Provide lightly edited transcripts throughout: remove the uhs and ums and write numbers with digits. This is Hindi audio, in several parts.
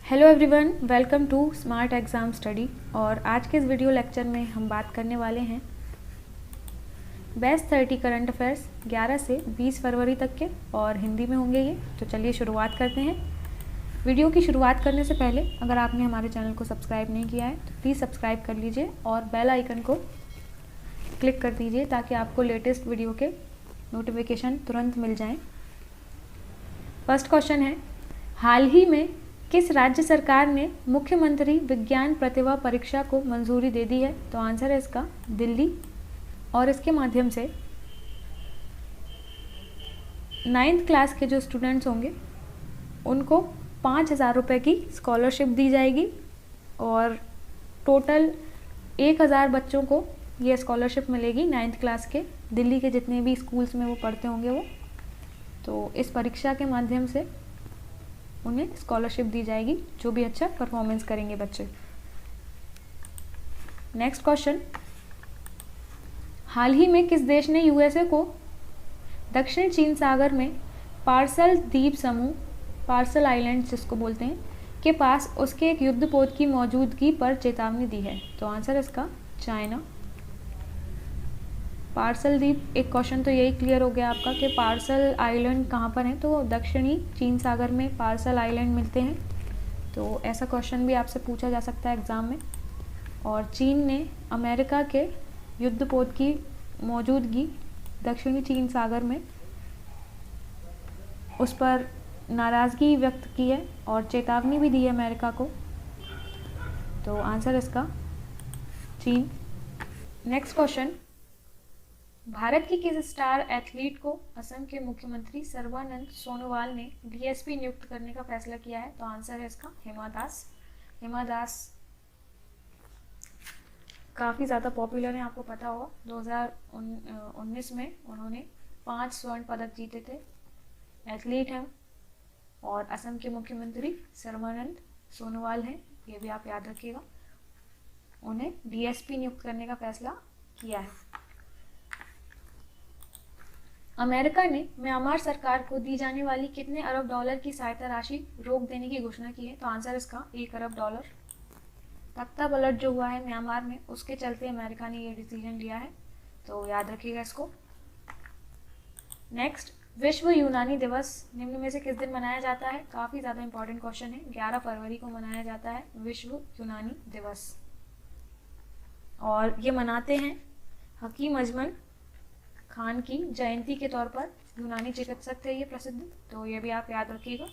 Hello everyone, welcome to smart exam study. और आज के इस वीडियो लेक्चर में हम बात करने वाले हैं बेस्ट 30 करंट अफेयर्स 11 से 20 फरवरी तक के, और हिंदी में होंगे ये। तो चलिए शुरुआत करते हैं। वीडियो की शुरुआत करने से पहले अगर आपने हमारे चैनल को सब्सक्राइब नहीं किया है तो प्लीज़ सब्सक्राइब कर लीजिए और बेल आइकन को क्लिक कर दीजिए ताकि आपको लेटेस्ट वीडियो के नोटिफिकेशन तुरंत मिल जाएँ। फर्स्ट क्वेश्चन है, हाल ही में किस राज्य सरकार ने मुख्यमंत्री विज्ञान प्रतिभा परीक्षा को मंजूरी दे दी है? तो आंसर है इसका दिल्ली। और इसके माध्यम से 9th क्लास के जो स्टूडेंट्स होंगे उनको 5,000 रुपये की स्कॉलरशिप दी जाएगी और टोटल 1,000 बच्चों को ये स्कॉलरशिप मिलेगी 9th क्लास के, दिल्ली के जितने भी स्कूल्स में वो पढ़ते होंगे वो। तो इस परीक्षा के माध्यम से उन्हें स्कॉलरशिप दी जाएगी जो भी अच्छा परफॉर्मेंस करेंगे बच्चे। नेक्स्ट क्वेश्चन, हाल ही में किस देश ने यूएसए को दक्षिण चीन सागर में पार्सल द्वीप समूह, पार्सल आइलैंड जिसको बोलते हैं, के पास उसके एक युद्धपोत की मौजूदगी पर चेतावनी दी है? तो आंसर इसका चाइना। पार्सल द्वीप, एक क्वेश्चन तो यही क्लियर हो गया आपका कि पार्सल आइलैंड कहाँ पर है, तो दक्षिणी चीन सागर में पार्सल आइलैंड मिलते हैं। तो ऐसा क्वेश्चन भी आपसे पूछा जा सकता है एग्ज़ाम में। और चीन ने अमेरिका के युद्धपोत की मौजूदगी दक्षिणी चीन सागर में उस पर नाराज़गी व्यक्त की है और चेतावनी भी दी है अमेरिका को। तो आंसर इसका चीन। नेक्स्ट क्वेश्चन, भारत की किस स्टार एथलीट को असम के मुख्यमंत्री सर्बानंद सोनोवाल ने डीएसपी नियुक्त करने का फैसला किया है? तो आंसर है इसका हिमा दास। हिमा दास काफ़ी ज़्यादा पॉपुलर है, आपको पता होगा। 2019 में उन्होंने 5 स्वर्ण पदक जीते थे, एथलीट हैं और असम के मुख्यमंत्री सर्बानंद सोनोवाल हैं, ये भी आप याद रखिएगा। उन्हें डीएसपी नियुक्त करने का फैसला किया है। अमेरिका ने म्यांमार सरकार को दी जाने वाली कितने अरब डॉलर की सहायता राशि रोक देने की घोषणा की है? तो आंसर इसका 1 अरब डॉलर। तख्ता पलट जो हुआ है म्यांमार में, उसके चलते अमेरिका ने ये डिसीजन लिया है, तो याद रखिएगा इसको। नेक्स्ट, विश्व यूनानी दिवस निम्न में से किस दिन मनाया जाता है? काफ़ी ज़्यादा इंपॉर्टेंट क्वेश्चन है। 11 फरवरी को मनाया जाता है विश्व यूनानी दिवस, और ये मनाते हैं हकीम अजमल खान की जयंती के तौर पर। यूनानी चिकित्सक थे ये प्रसिद्ध, तो ये भी आप याद रखिएगा।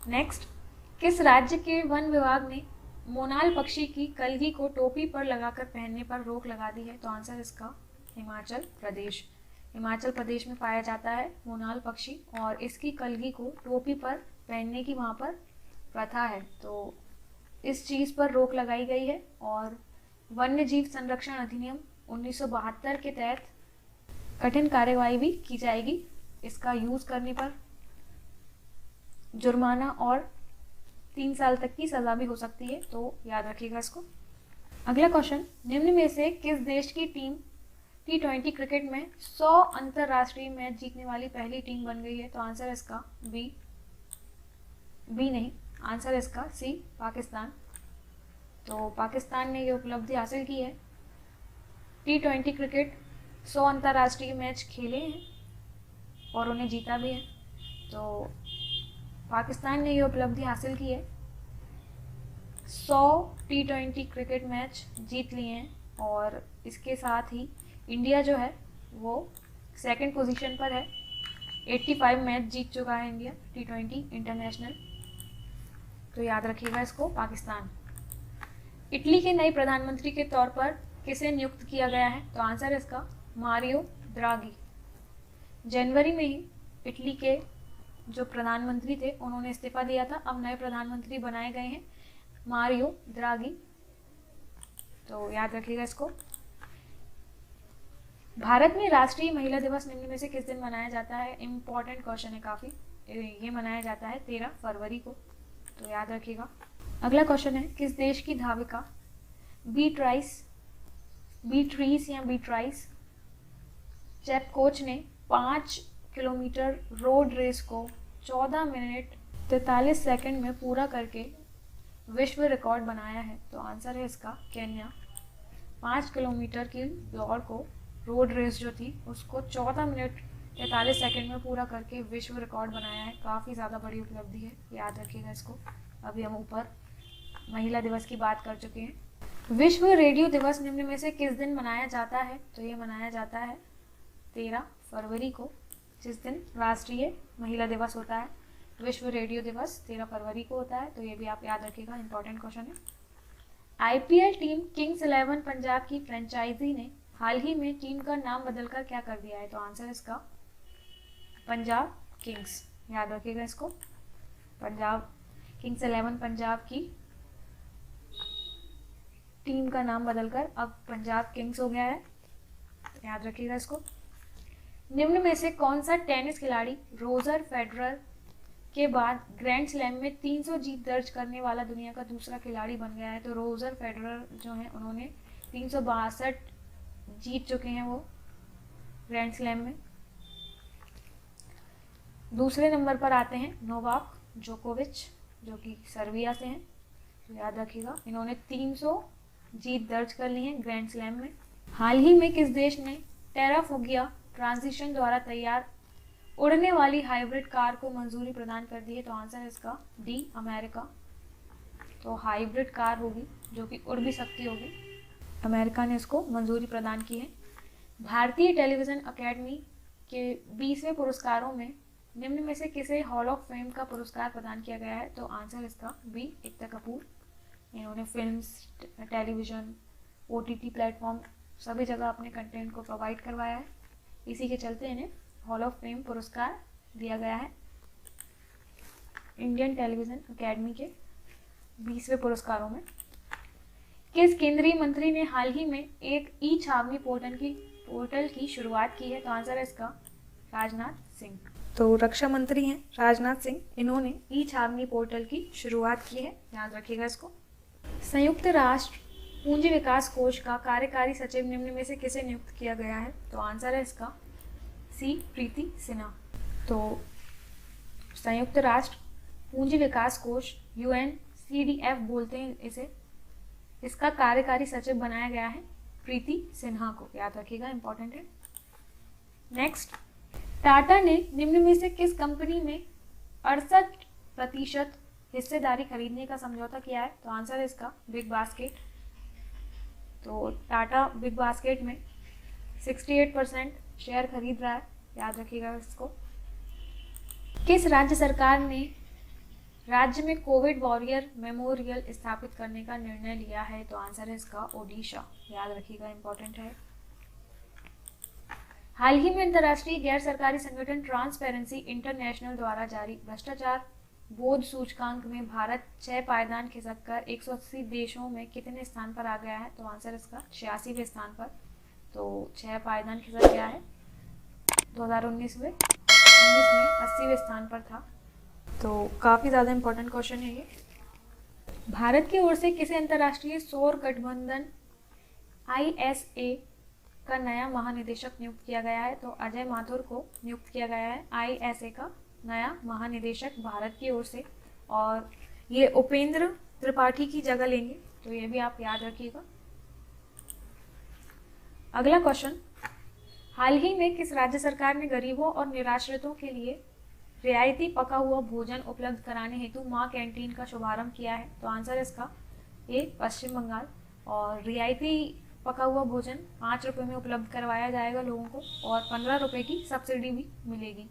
नेक्स्ट, किस राज्य के वन विभाग ने मोनाल पक्षी की कलगी को टोपी पर लगाकर पहनने पर रोक लगा दी है? तो आंसर इसका हिमाचल प्रदेश। हिमाचल प्रदेश में पाया जाता है मोनाल पक्षी और इसकी कलगी को टोपी पर पहनने की वहाँ पर प्रथा है, तो इस चीज़ पर रोक लगाई गई है। और वन्य जीव संरक्षण अधिनियम 1972 के तहत कठिन कार्यवाही भी की जाएगी, इसका यूज़ करने पर जुर्माना और 3 साल तक की सज़ा भी हो सकती है, तो याद रखिएगा इसको। अगला क्वेश्चन, निम्न में से किस देश की टीम T20 क्रिकेट में 100 अंतर्राष्ट्रीय मैच जीतने वाली पहली टीम बन गई है? तो आंसर इसका बी नहीं, आंसर इसका सी, पाकिस्तान। तो पाकिस्तान ने ये उपलब्धि हासिल की है, T20 क्रिकेट 100 अंतर्राष्ट्रीय मैच खेले हैं और उन्हें जीता भी है। तो पाकिस्तान ने ये उपलब्धि हासिल की है, 100 T20 क्रिकेट मैच जीत लिए हैं। और इसके साथ ही इंडिया जो है वो 2nd पोजीशन पर है, 85 मैच जीत चुका है इंडिया T20 इंटरनेशनल, तो याद रखिएगा इसको, पाकिस्तान। इटली के नए प्रधानमंत्री के तौर पर किसे नियुक्त किया गया है? तो आंसर इसका मारियो द्रागी। जनवरी में ही इटली के जो प्रधानमंत्री थे उन्होंने इस्तीफा दिया था, अब नए प्रधानमंत्री बनाए गए हैं मारियो द्रागी, तो याद रखिएगा इसको। भारत में राष्ट्रीय महिला दिवस निम्न में से किस दिन मनाया जाता है? इम्पॉर्टेंट क्वेश्चन है काफ़ी। ये मनाया जाता है 13 फरवरी को, तो याद रखिएगा। अगला क्वेश्चन है, किस देश की धाविका बीट्रीस चेपकोच ने 5 किलोमीटर रोड रेस को 14 मिनट 43 सेकंड में पूरा करके विश्व रिकॉर्ड बनाया है? तो आंसर है इसका केन्या। 5 किलोमीटर की दौड़ को, रोड रेस जो थी उसको 14 मिनट 43 सेकंड में पूरा करके विश्व रिकॉर्ड बनाया है। काफ़ी ज़्यादा बड़ी उपलब्धि है, याद रखिएगा इसको। अभी हम ऊपर महिला दिवस की बात कर चुके हैं। विश्व रेडियो दिवस निम्न में से किस दिन मनाया जाता है? तो ये मनाया जाता है 13 फरवरी को, जिस दिन राष्ट्रीय महिला दिवस होता है। विश्व रेडियो दिवस 13 फरवरी को होता है, तो ये भी आप याद रखिएगा, इंपॉर्टेंट क्वेश्चन है। आईपीएल टीम किंग्स 11 पंजाब की फ्रेंचाइजी ने हाल ही में टीम का नाम बदलकर क्या कर दिया है? तो आंसर इसका पंजाब किंग्स, याद रखिएगा इसको। पंजाब किंग्स 11 पंजाब की टीम का नाम बदलकर अब पंजाब किंग्स हो गया है, याद रखिएगा इसको। निम्न में से कौन सा टेनिस खिलाड़ी रोजर फेडरर के बाद ग्रैंड स्लैम में 300 जीत दर्ज करने वाला दुनिया का दूसरा खिलाड़ी बन गया है? तो रोजर फेडरर जो है उन्होंने 362 जीत चुके हैं वो ग्रैंड स्लैम में। दूसरे नंबर पर आते हैं नोवाक जोकोविच, जो कि सर्बिया से हैं, तो याद रखिएगा इन्होंने 300 जीत दर्ज कर ली है ग्रैंड स्लैम में। हाल ही में किस देश ने टेराफोगिया ट्रांजिशन द्वारा तैयार उड़ने वाली हाइब्रिड कार को मंजूरी प्रदान कर दी है? तो आंसर है इसका डी, अमेरिका। तो हाइब्रिड कार होगी जो कि उड़ भी सकती होगी, अमेरिका ने इसको मंजूरी प्रदान की है। भारतीय टेलीविज़न अकेडमी के 20वें पुरस्कारों में निम्न में से किसे हॉल ऑफ फेम का पुरस्कार प्रदान किया गया है? तो आंसर इसका बी, एकता कपूर। इन्होंने फिल्म्स, टेलीविज़न, ओटीटी प्लेटफॉर्म सभी जगह अपने कंटेंट को प्रोवाइड करवाया है, इसी के चलते इन्हें हॉल ऑफ फेम पुरस्कार दिया गया है इंडियन टेलीविज़न अकेडमी के 20वें पुरस्कारों में। किस केंद्रीय मंत्री ने हाल ही में एक ई छावनी पोर्टल की शुरुआत की है? तो आंसर है इसका राजनाथ सिंह। तो रक्षा मंत्री हैं राजनाथ सिंह, इन्होंने ई छावनी पोर्टल की शुरुआत की है, याद रखिएगा इसको। संयुक्त राष्ट्र पूंजी विकास कोष का कार्यकारी सचिव निम्न में से किसे नियुक्त किया गया है? तो आंसर है इसका सी, प्रीति सिन्हा। तो संयुक्त राष्ट्र पूंजी विकास कोष UNCDF बोलते हैं इसे, इसका कार्यकारी सचिव बनाया गया है प्रीति सिन्हा को, याद रखिएगा, इंपॉर्टेंट है। नेक्स्ट, टाटा ने निम्न में से किस कंपनी में 68% हिस्सेदारी खरीदने का समझौता किया है? तो आंसर है इसका बिग बास्केट। तो टाटा बिग बास्केट में 68% शेयर खरीद रहा है, याद रखिएगा इसको। किस राज्य सरकार ने राज्य में कोविड वॉरियर मेमोरियल स्थापित करने का निर्णय लिया है? तो आंसर है इसका ओडिशा, याद रखिएगा, इंपॉर्टेंट है। हाल ही में अंतर्राष्ट्रीय गैर सरकारी संगठन ट्रांसपेरेंसी इंटरनेशनल द्वारा जारी भ्रष्टाचार बोध सूचकांक में भारत 6 पायदान खिसककर 180 देशों में कितने स्थान पर आ गया है? तो आंसर इसका 86वें स्थान पर। तो 6 पायदान खिसक गया है, 2019 में 80वें स्थान पर था। तो काफ़ी ज़्यादा इंपॉर्टेंट क्वेश्चन है ये। भारत की ओर से किसे अंतर्राष्ट्रीय सौर गठबंधन ISA का नया महानिदेशक नियुक्त किया गया है? तो अजय माथुर को नियुक्त किया गया है ISA का नया महानिदेशक भारत की ओर से, और ये उपेंद्र त्रिपाठी की जगह लेंगे, तो ये भी आप याद रखिएगा। अगला क्वेश्चन, हाल ही में किस राज्य सरकार ने गरीबों और निराश्रितों के लिए रियायती पका हुआ भोजन उपलब्ध कराने हेतु माँ कैंटीन का शुभारंभ किया है? तो आंसर है इसका ए, पश्चिम बंगाल। और रियायती पका हुआ भोजन 5 रुपये में उपलब्ध करवाया जाएगा लोगों को, और 15 रुपये की सब्सिडी भी मिलेगी।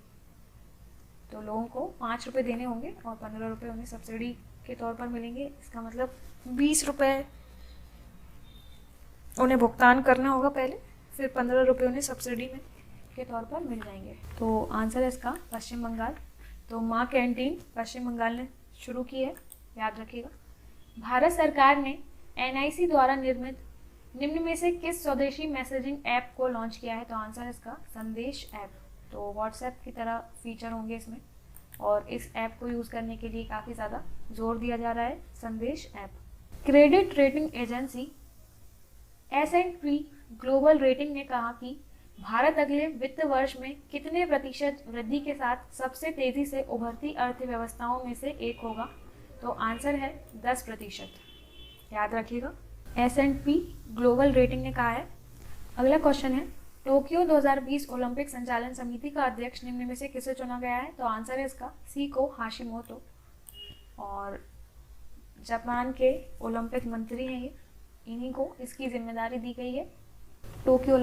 तो लोगों को 5 रुपये देने होंगे और 15 रुपये उन्हें सब्सिडी के तौर पर मिलेंगे। इसका मतलब 20 रुपये उन्हें भुगतान करना होगा पहले, फिर 15 रुपये उन्हें सब्सिडी में के तौर पर मिल जाएंगे। तो आंसर है इसका पश्चिम बंगाल। तो माँ कैंटीन पश्चिम बंगाल ने शुरू की है, याद रखिएगा। भारत सरकार ने NIC द्वारा निर्मित निम्न में से किस स्वदेशी मैसेजिंग ऐप को लॉन्च किया है? तो आंसर है इसका संदेश ऐप। तो व्हाट्सएप की तरह फीचर होंगे इसमें, और इस ऐप को यूज़ करने के लिए काफ़ी ज़्यादा जोर दिया जा रहा है, संदेश app. Credit rating agency S&P global rating ने कहा कि भारत अगले वित्त वर्ष में कितने प्रतिशत वृद्धि के साथ सबसे तेजी से उभरती अर्थव्यवस्थाओं में से एक होगा? तो आंसर है 10%। याद रखिएगा, S&P ग्लोबल रेटिंग ने कहा है। अगला क्वेश्चन है, टोक्यो 2020 ओलंपिक संचालन समिति का अध्यक्ष निम्न में से किसे चुना गया है? तो आंसर है इसका सीको हाशिमोतो, और जापान के ओलंपिक मंत्री हैं ये, इन्हीं को इसकी जिम्मेदारी दी गई है। टोक्यो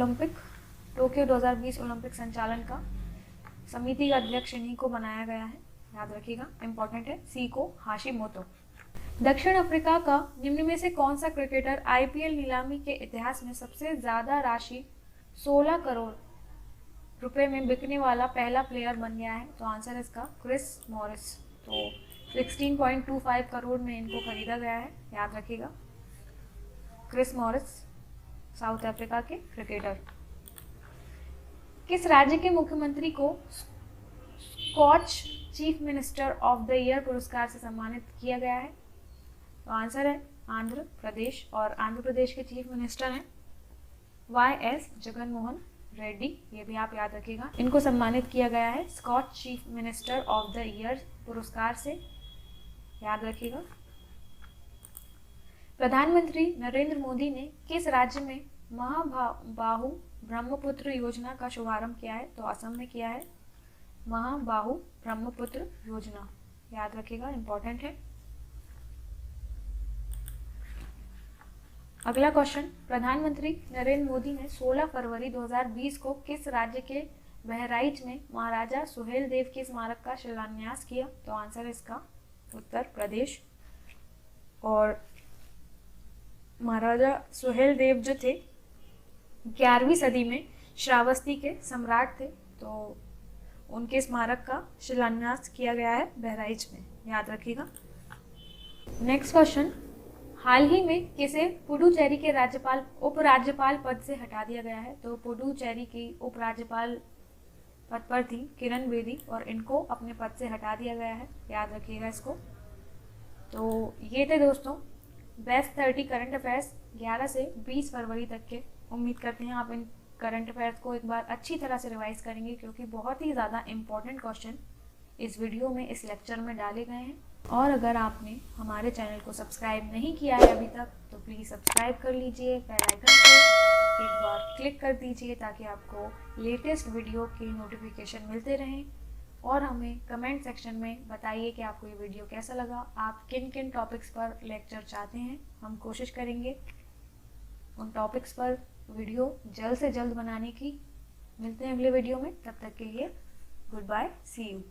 2020 ओलंपिक संचालन का समिति का अध्यक्ष इन्हीं को बनाया गया है। याद रखिएगा, इंपॉर्टेंट है, सीको हाशिमोतो। दक्षिण अफ्रीका का निम्न में से कौन सा क्रिकेटर IPL नीलामी के इतिहास में सबसे ज्यादा राशि 16 करोड़ रुपए में बिकने वाला पहला प्लेयर बन गया है? तो आंसर है इसका क्रिस मॉरिस। तो 16.25 करोड़ में इनको खरीदा गया है। याद रखिएगा, क्रिस मॉरिस साउथ अफ्रीका के क्रिकेटर। किस राज्य के मुख्यमंत्री को Skoch chief minister of the year पुरस्कार से सम्मानित किया गया है? तो आंसर है आंध्र प्रदेश, और आंध्र प्रदेश के चीफ मिनिस्टर हैं YS जगनमोहन रेड्डी। ये भी आप याद रखिएगा, इनको सम्मानित किया गया है Skoch chief minister of the year पुरस्कार से। याद रखिएगा। प्रधानमंत्री नरेंद्र मोदी ने किस राज्य में महाबाहु ब्रह्मपुत्र योजना का शुभारंभ किया है? तो असम में किया है, महाबाहु ब्रह्मपुत्र योजना। याद रखिएगा, इंपॉर्टेंट है। अगला क्वेश्चन, प्रधानमंत्री नरेंद्र मोदी ने 16 फरवरी 2020 को किस राज्य के बहराइच में महाराजा सुहेलदेव के स्मारक का शिलान्यास किया? तो आंसर है इसका उत्तर प्रदेश। और महाराजा सुहेलदेव जो थे 11वीं सदी में श्रावस्ती के सम्राट थे, तो उनके स्मारक का शिलान्यास किया गया है बहराइच में। याद रखिएगा। नेक्स्ट क्वेश्चन, हाल ही में किसे पुडुचेरी के उपराज्यपाल पद से हटा दिया गया है? तो पुडुचेरी की उपराज्यपाल पद पर थी किरण बेदी, और इनको अपने पद से हटा दिया गया है। याद रखिएगा इसको। तो ये थे दोस्तों बेस्ट 30 करंट अफेयर्स 11 से 20 फरवरी तक के। उम्मीद करते हैं आप इन करंट अफेयर्स को एक बार अच्छी तरह से रिवाइज करेंगे, क्योंकि बहुत ही ज़्यादा इंपॉर्टेंट क्वेश्चन इस वीडियो में, इस लेक्चर में डाले गए हैं। और अगर आपने हमारे चैनल को सब्सक्राइब नहीं किया है अभी तक, तो प्लीज़ सब्सक्राइब कर लीजिए, बेल आइकन को एक बार क्लिक कर दीजिए ताकि आपको लेटेस्ट वीडियो के नोटिफिकेशन मिलते रहें। और हमें कमेंट सेक्शन में बताइए कि आपको ये वीडियो कैसा लगा, आप किन किन टॉपिक्स पर लेक्चर चाहते हैं। हम कोशिश करेंगे उन टॉपिक्स पर वीडियो जल्द से जल्द बनाने की। मिलते हैं अगले वीडियो में, तब तक के लिए गुड बाय, सी यू।